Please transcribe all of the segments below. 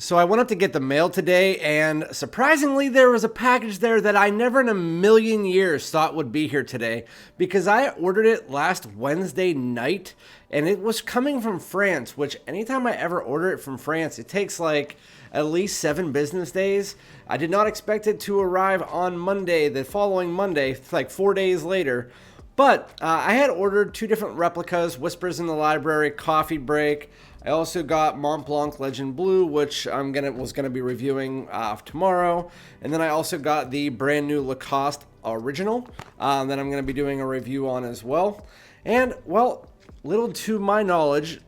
So I went up to get the mail today, and surprisingly, there was a package there that I never in a million years thought would be here today, because I ordered it last Wednesday night, and it was coming from France, which anytime I ever order it from France, it takes like at least 7 business days. I did not expect it to arrive on Monday, the following Monday, like 4 days later. But I had ordered 2 different replicas, Whispers in the Library, Coffee Break. I also got Mont Blanc Legend Blue, which was gonna be reviewing tomorrow, and then I also got the brand new Lacoste Original that I'm gonna be doing a review on as well. And well, little to my knowledge,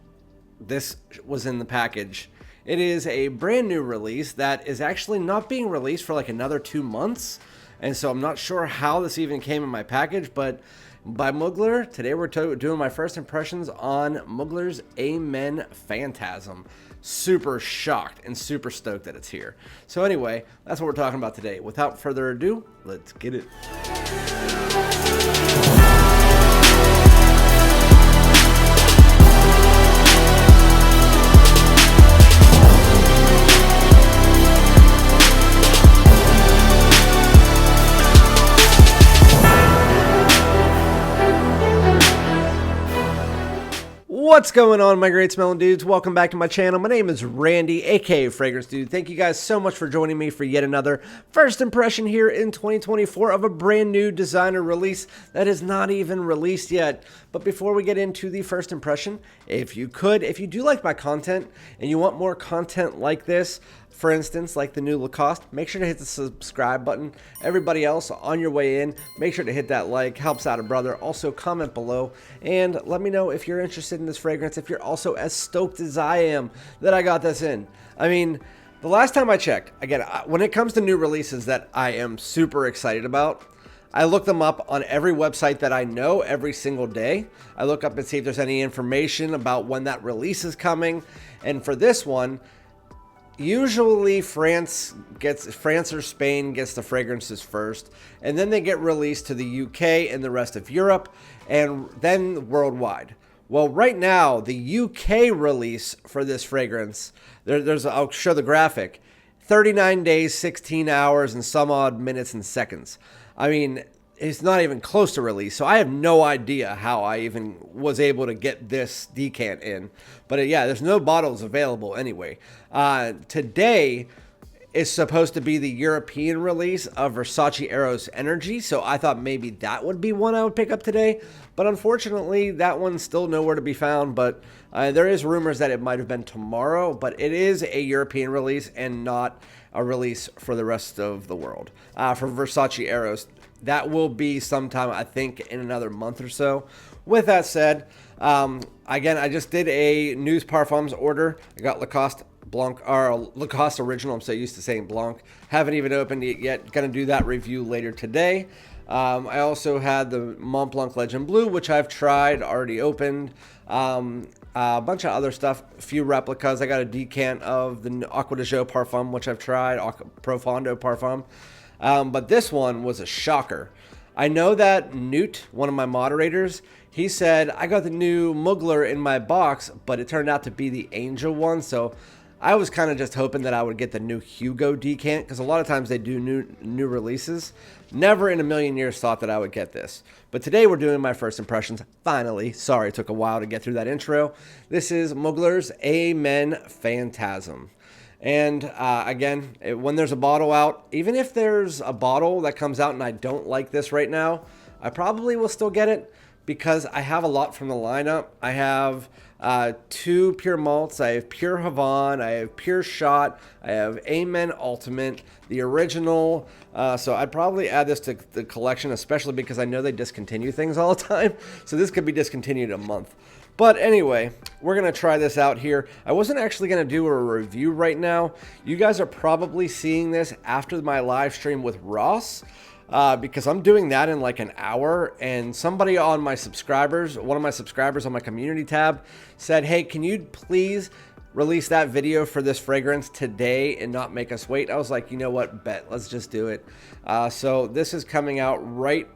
this was in the package. It is a brand new release that is actually not being released for like another 2 months, and so I'm not sure how this even came in my package, but by Mugler. Today we're doing my first impressions on Mugler's Amen Fantasm. Super shocked and super stoked that it's here. So anyway, that's what we're talking about today. Without further ado, let's get it. What's going on, my great smelling dudes? Welcome back to my channel. My name is Randy, aka FragranceDoud. Thank you guys so much for joining me for yet another first impression here in 2024 of a brand new designer release that is not even released yet. But before we get into the first impression, if you do like my content and you want more content like this, for instance, like the new Lacoste, make sure to hit the subscribe button. Everybody else on your way in, make sure to hit that like, helps out a brother. Also comment below and let me know if you're interested in this fragrance, if you're also as stoked as I am that I got this in. I mean, the last time I checked, again, when it comes to new releases that I am super excited about, I look them up on every website that I know every single day. I look up and see if there's any information about when that release is coming. And for this one, usually France or Spain gets the fragrances first, and then they get released to the UK and the rest of Europe, and then worldwide. Well, right now, the UK release for this fragrance, I'll show the graphic, 39 days, 16 hours, and some odd minutes and seconds. I mean, it's not even close to release, so I have no idea how I even was able to get this decant in. But yeah, there's no bottles available anyway. Today is supposed to be the European release of Versace Eros Energy, so I thought maybe that would be one I would pick up today. But unfortunately, that one's still nowhere to be found. But there is rumors that it might have been tomorrow, but it is a European release and not a release for the rest of the world. For Versace Eros, that will be sometime, I think, in another month or so. With that said, again, I just did a News Parfums order. I got Lacoste Blanc, or Lacoste Original. I'm so used to saying Blanc. Haven't even opened it yet. Going to do that review later today. I also had the Mont Blanc Legend Blue, which I've tried, already opened. A bunch of other stuff, a few replicas. I got a decant of the Aqua de Jo Parfum, which I've tried, Profondo Parfum. But this one was a shocker. I know that Newt, one of my moderators, he said, I got the new Mugler in my box, but it turned out to be the Angel one. So I was kind of just hoping that I would get the new Hugo decant, because a lot of times they do new releases. Never in a million years thought that I would get this. But today we're doing my first impressions. Finally, sorry it took a while to get through that intro. This is Mugler's Amen Fantasm. And again, when there's a bottle out, even if there's a bottle that comes out and I don't like this right now, I probably will still get it because I have a lot from the lineup. I have 2 pure malts, I have pure Havana, I have pure shot, I have Amen Ultimate, the original. So I'd probably add this to the collection, especially because I know they discontinue things all the time. So this could be discontinued a month. But anyway, we're going to try this out here. I wasn't actually going to do a review right now. You guys are probably seeing this after my live stream with Ross, because I'm doing that in like an hour. And somebody on my subscribers, one of my subscribers on my community tab said, hey, can you please release that video for this fragrance today and not make us wait? I was like, you know what, bet, let's just do it. So this is coming out right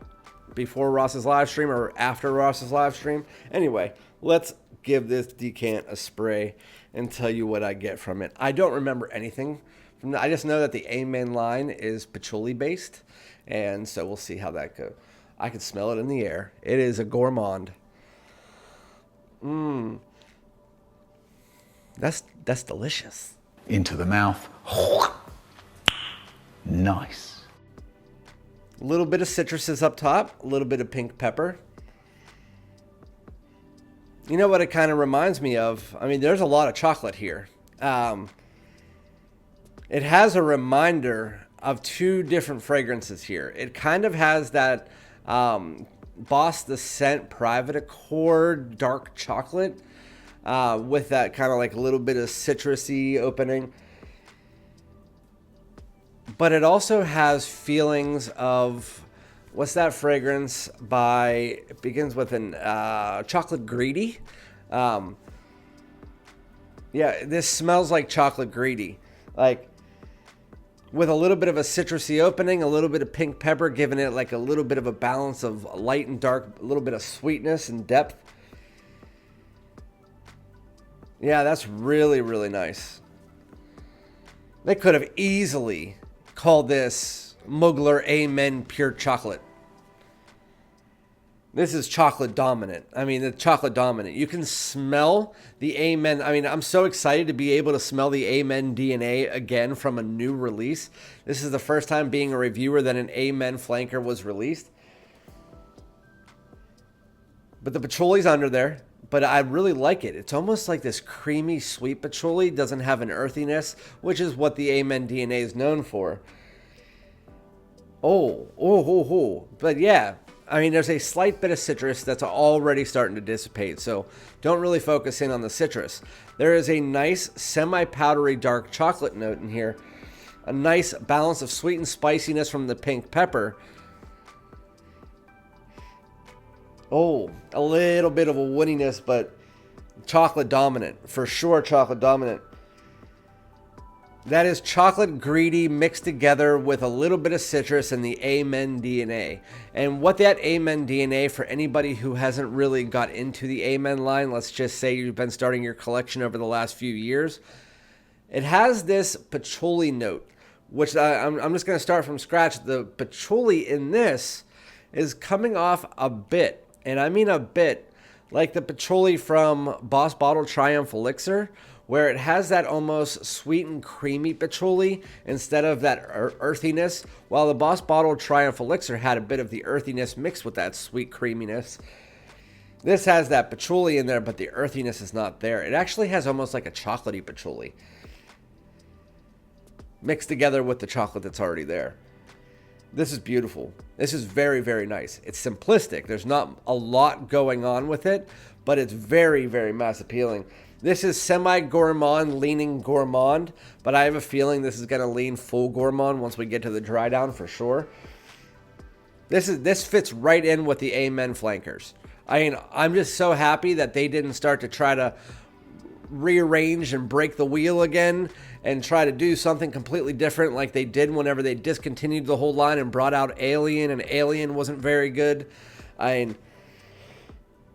before Ross's live stream or after Ross's live stream. Anyway, let's give this decant a spray and tell you what I get from it. I don't remember anything from that. I just know that the Amen line is patchouli based, and so we'll see how that goes. I can smell it in the air. It is a gourmand. That's delicious. Into the mouth. Nice. A little bit of citruses up top, a little bit of pink pepper. You know what it kind of reminds me of? I mean, there's a lot of chocolate here. It has a reminder of two different fragrances here. It kind of has that Boss the Scent Private Accord dark chocolate with that kind of like a little bit of citrusy opening. But it also has feelings of, what's that fragrance by, it begins with an chocolate greedy. Yeah, this smells like chocolate greedy. Like, with a little bit of a citrusy opening, a little bit of pink pepper, giving it like a little bit of a balance of light and dark, a little bit of sweetness and depth. Yeah, that's really, really nice. They could have easily called this Mugler Amen Pure Chocolate. This is chocolate dominant. I mean, it's chocolate dominant. You can smell the Amen. I mean, I'm so excited to be able to smell the Amen DNA again from a new release. This is the first time being a reviewer that an Amen flanker was released. But the patchouli's under there. But I really like it. It's almost like this creamy, sweet patchouli. Doesn't have an earthiness, which is what the Amen DNA is known for. Oh. But yeah, I mean, there's a slight bit of citrus that's already starting to dissipate. So don't really focus in on the citrus. There is a nice semi-powdery dark chocolate note in here. A nice balance of sweet and spiciness from the pink pepper. Oh, a little bit of a woodiness, but chocolate dominant. For sure, chocolate dominant. That is chocolate greedy mixed together with a little bit of citrus and the Amen DNA. And what that Amen DNA, for anybody who hasn't really got into the Amen line, let's just say you've been starting your collection over the last few years, it has this patchouli note, which I'm just going to start from scratch. The patchouli in this is coming off a bit. And I mean a bit, like the patchouli from Boss Bottle Triumph Elixir, where it has that almost sweet and creamy patchouli instead of that earthiness, while the Boss Bottle Triumph Elixir had a bit of the earthiness mixed with that sweet creaminess. This has that patchouli in there, but the earthiness is not there. It actually has almost like a chocolatey patchouli mixed together with the chocolate that's already there. This is beautiful. This is very, very nice. It's simplistic. There's not a lot going on with it, but it's very, very mass appealing. This is semi-gourmand, leaning gourmand, but I have a feeling this is going to lean full gourmand once we get to the dry down for sure. This fits right in with the Amen flankers. I mean, I'm just so happy that they didn't start to try to rearrange and break the wheel again and try to do something completely different like they did whenever they discontinued the whole line and brought out Alien, and Alien wasn't very good. I mean,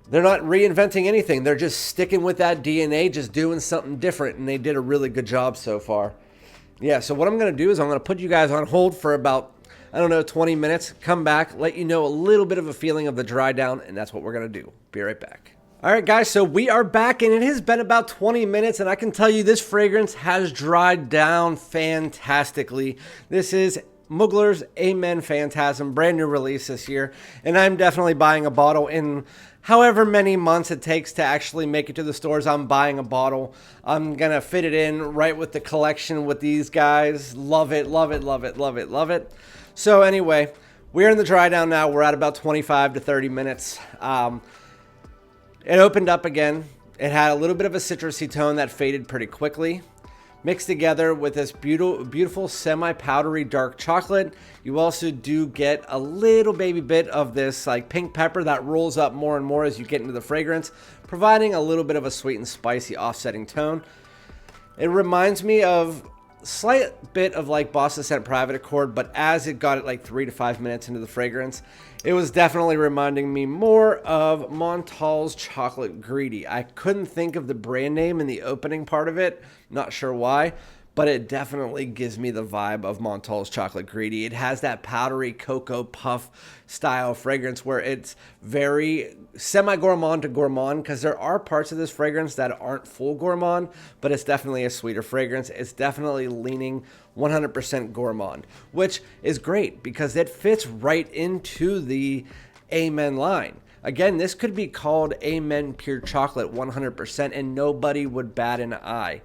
they're not reinventing anything. They're just sticking with that DNA, just doing something different, and they did a really good job so far. Yeah, so what I'm going to do is I'm going to put you guys on hold for about, 20 minutes, come back, let you know a little bit of a feeling of the dry down, and that's what we're going to do. Be right back. All right, guys, so we are back, and it has been about 20 minutes, and I can tell you this fragrance has dried down fantastically. This is Mugler's Amen Fantasm, brand new release this year, and I'm definitely buying a bottle in however many months it takes to actually make it to the stores. I'm buying a bottle. I'm going to fit it in right with the collection with these guys. Love it, love it, love it, love it, love it. So anyway, we're in the dry down now. We're at about 25 to 30 minutes. It opened up again. It had a little bit of a citrusy tone that faded pretty quickly. Mixed together with this beautiful semi-powdery dark chocolate, you also do get a little baby bit of this like pink pepper that rolls up more and more as you get into the fragrance, providing a little bit of a sweet and spicy offsetting tone. It reminds me of slight bit of like Boston Scent Private Accord, but as it got it like 3 to 5 minutes into the fragrance, it was definitely reminding me more of Montal's Chocolate Greedy. I couldn't think of the brand name in the opening part of it, not sure why, but it definitely gives me the vibe of Montal's Chocolate Greedy. It has that powdery cocoa puff style fragrance where it's very semi-gourmand to gourmand, because there are parts of this fragrance that aren't full gourmand, but it's definitely a sweeter fragrance. It's definitely leaning 100% gourmand, which is great because it fits right into the Amen line. Again, this could be called Amen Pure Chocolate 100%, and nobody would bat an eye.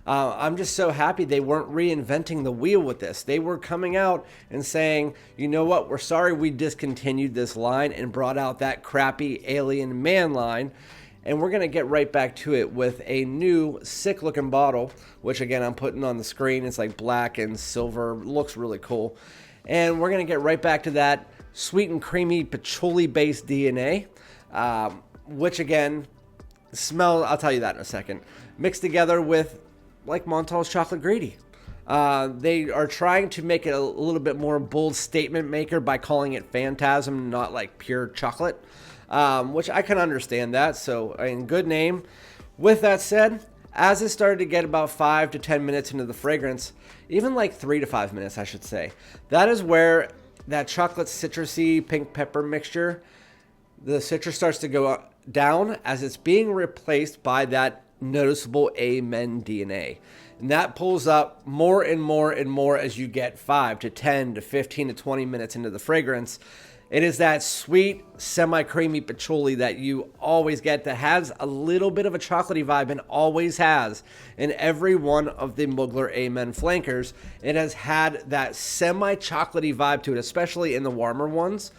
I'm just so happy they weren't reinventing the wheel with this. They were coming out and saying, you know what, we're sorry we discontinued this line and brought out that crappy Alien Man line, and we're going to get right back to it with a new sick-looking bottle, which, again, I'm putting on the screen. It's like black and silver. Looks really cool. And we're going to get right back to that sweet and creamy patchouli-based DNA, which, again, smell, I'll tell you that in a second, mixed together with, like, Montal's Chocolate Greedy. They are trying to make it a little bit more bold statement maker by calling it Fantasm, not like pure chocolate, which I can understand that. So, I mean, good name. With that said, as it started to get about 5 to 10 minutes into the fragrance, even like 3 to 5 minutes, I should say, that is where that chocolate citrusy pink pepper mixture, the citrus starts to go down as it's being replaced by that noticeable Amen DNA. And that pulls up more and more and more as you get 5 to 10 to 15 to 20 minutes into the fragrance. It is that sweet, semi-creamy patchouli that you always get that has a little bit of a chocolatey vibe and always has in every one of the Mugler Amen flankers. It has had that semi-chocolatey vibe to it, especially in the warmer ones.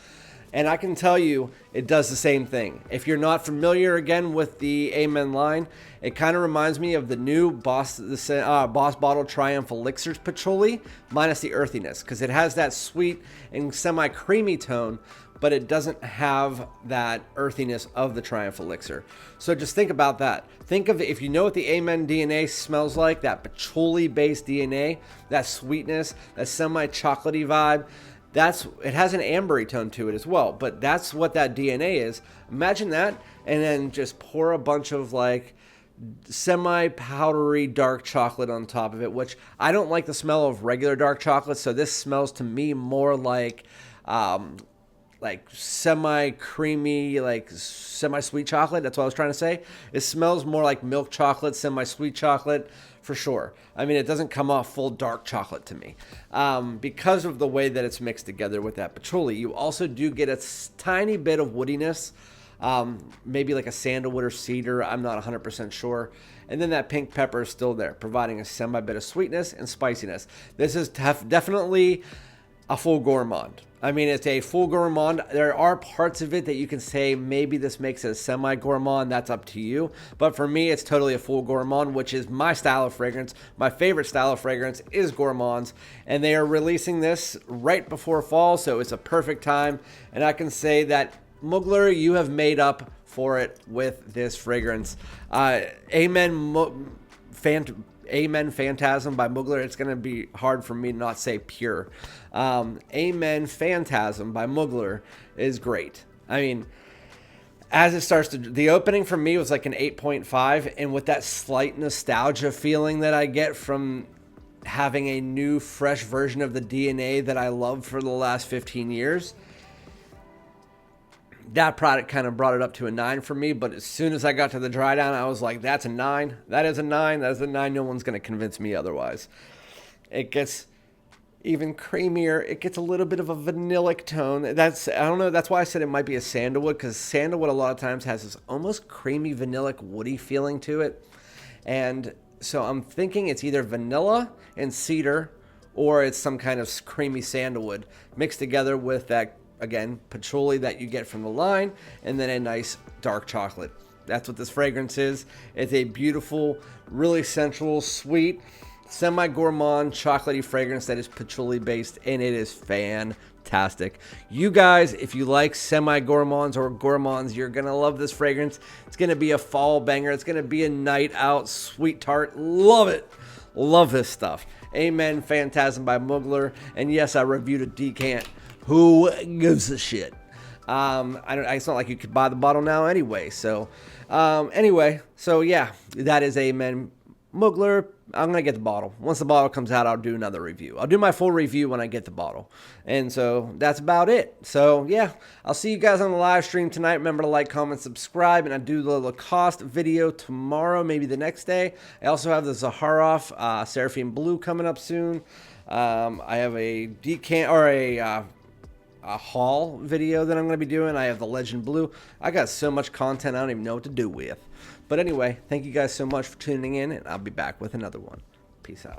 And I can tell you, it does the same thing. If you're not familiar, again, with the Amen line, it kind of reminds me of the new Boss Bottle Triumph Elixirs Patchouli, minus the earthiness, because it has that sweet and semi-creamy tone, but it doesn't have that earthiness of the Triumph Elixir. So just think about that. Think of, if you know what the Amen DNA smells like, that patchouli-based DNA, that sweetness, that semi-chocolatey vibe, it has an ambery tone to it as well, but that's what that DNA is. Imagine that, and then just pour a bunch of like semi-powdery dark chocolate on top of it, which I don't like the smell of regular dark chocolate, so this smells to me more like semi-creamy, like semi-sweet chocolate. That's what I was trying to say. It smells more like milk chocolate, semi-sweet chocolate, for sure. I mean, it doesn't come off full dark chocolate to me because of the way that it's mixed together with that patchouli. You also do get a tiny bit of woodiness, maybe like a sandalwood or cedar. I'm not 100% sure. And then that pink pepper is still there, providing a semi-bit of sweetness and spiciness. This is definitely a full gourmand. I mean, it's a full gourmand. There are parts of it that you can say maybe this makes it a semi-gourmand. That's up to you. But for me, it's totally a full gourmand, which is my style of fragrance. My favorite style of fragrance is gourmands. And they are releasing this right before fall, so it's a perfect time. And I can say that, Mugler, you have made up for it with this fragrance. Amen Fantasm by Mugler. It's going to be hard for me to not say pure. Amen Fantasm by Mugler is great. I mean, as it starts to, the opening for me was like an 8.5, and with that slight nostalgia feeling that I get from having a new, fresh version of the DNA that I loved for the last 15 years, that product kind of brought it up to a 9 for me. But as soon as I got to the dry down, I was like, that's a 9. That is a 9. That is a 9. No one's going to convince me otherwise. It gets even creamier. It gets a little bit of a vanillic tone. I don't know. That's why I said it might be a sandalwood, because sandalwood a lot of times has this almost creamy, vanillic, woody feeling to it. And so I'm thinking it's either vanilla and cedar, or it's some kind of creamy sandalwood mixed together with that, again, patchouli that you get from the line, and then a nice dark chocolate. That's what this fragrance is. It's a beautiful, really sensual, sweet, semi-gourmand, chocolatey fragrance that is patchouli based, and it is fantastic. You guys, if you like semi-gourmands or gourmands, you're going to love this fragrance. It's going to be a fall banger. It's going to be a night out, sweet tart. Love it. Love this stuff. Amen Phantasm by Mugler. And yes, I reviewed a decant. Who gives a shit? It's not like you could buy the bottle now anyway. So, yeah, that is Amen Mugler. I'm going to get the bottle. Once the bottle comes out, I'll do another review. I'll do my full review when I get the bottle. And so that's about it. So, yeah, I'll see you guys on the live stream tonight. Remember to like, comment, subscribe. And I do the Lacoste video tomorrow, maybe the next day. I also have the Zaharoff Seraphim Blue coming up soon. I have a decant or a haul video that I'm going to be doing. I have the Legend Blue. I got so much content I don't even know what to do with. But anyway, thank you guys so much for tuning in, and I'll be back with another one. Peace out.